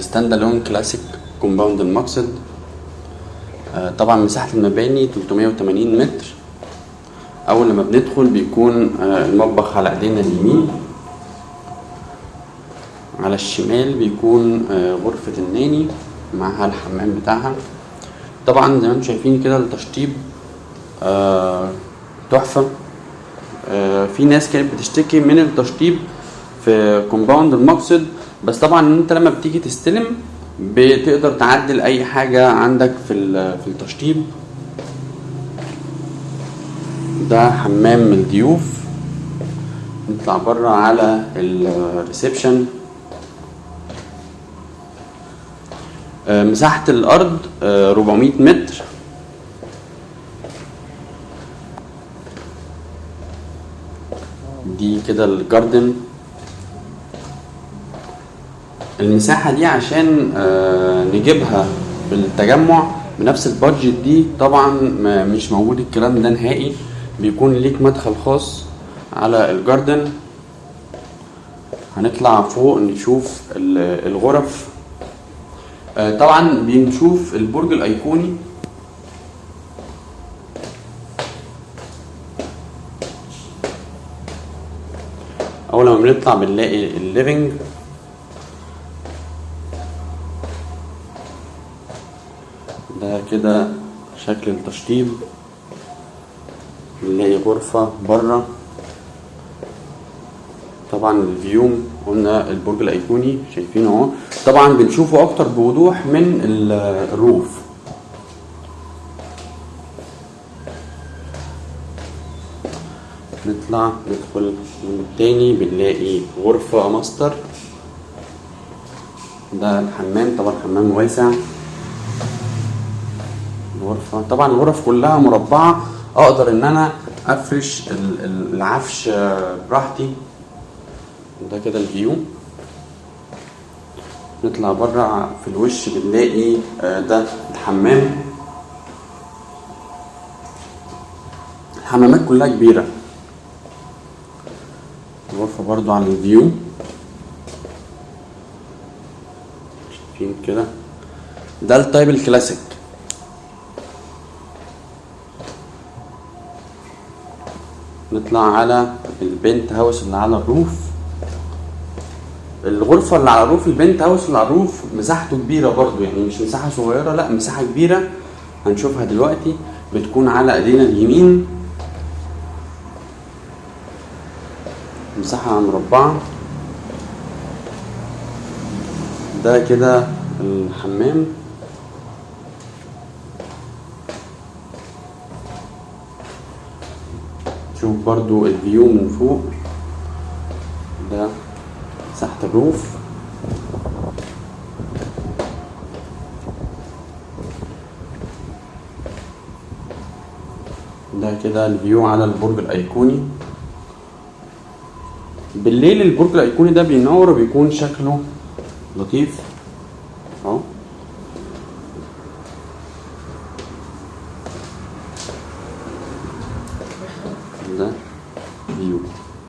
ستاند الون كلاسيك كومباوند المقصد. طبعا مساحة المباني 380 متر. اول لما بندخل بيكون المطبخ على ايدينا اليمين، على الشمال بيكون غرفة الناني معها الحمام بتاعها. طبعا زي ما انتم شايفين كده التشطيب تحفة. في ناس كانت بتشتكي من التشطيب في كومباوند المقصد، بس طبعا انت لما بتيجي تستلم بتقدر تعدل اي حاجة عندك في التشطيب. ده حمام الضيوف. نطلع بره على الريسبشن. مساحة الارض 400 متر. دي كده الجاردن. المساحة دي عشان نجيبها بالتجمع بنفس البادجت دي طبعا مش موجود الكلام ده نهائي. بيكون ليك مدخل خاص على الجاردن. هنطلع فوق نشوف الغرف. طبعا بنشوف البرج الايقوني. اول ما بنطلع بنلاقي الليفينج. ده كده شكل التشطيب. بنلاقي غرفة بره. طبعا الفيو قلنا البرج الايقوني شايفينه اهو. طبعا بنشوفه اكتر بوضوح من الروف. نطلع ندخل من تاني بنلاقي غرفة ماستر. ده الحمام، طبعا حمام واسع. الغرفة طبعا الغرف كلها مربعة، اقدر ان انا افرش العفش براحتي. ده كده الفيو. نطلع بره في الوش بنلاقي ده الحمام. الحمامات كلها كبيرة. الغرفة برضو على الفيو شايفين كده. ده التايب الكلاسيك. نطلع على البنت هاوس اللي على الروف. الغرفة اللي على الروف، البنت هاوس اللي على الروف مساحته كبيرة برضو، يعني مش مساحة صغيرة، لا مساحة كبيرة. هنشوفها دلوقتي. بتكون على ايدينا اليمين. مساحة مربعة. ده كده الحمام. شوف برضو الفيو من فوق. ده مساحة الروف. ده كده الفيو على البرج الايقوني. بالليل البرج الايقوني ده بينور وبيكون شكله لطيف اهو.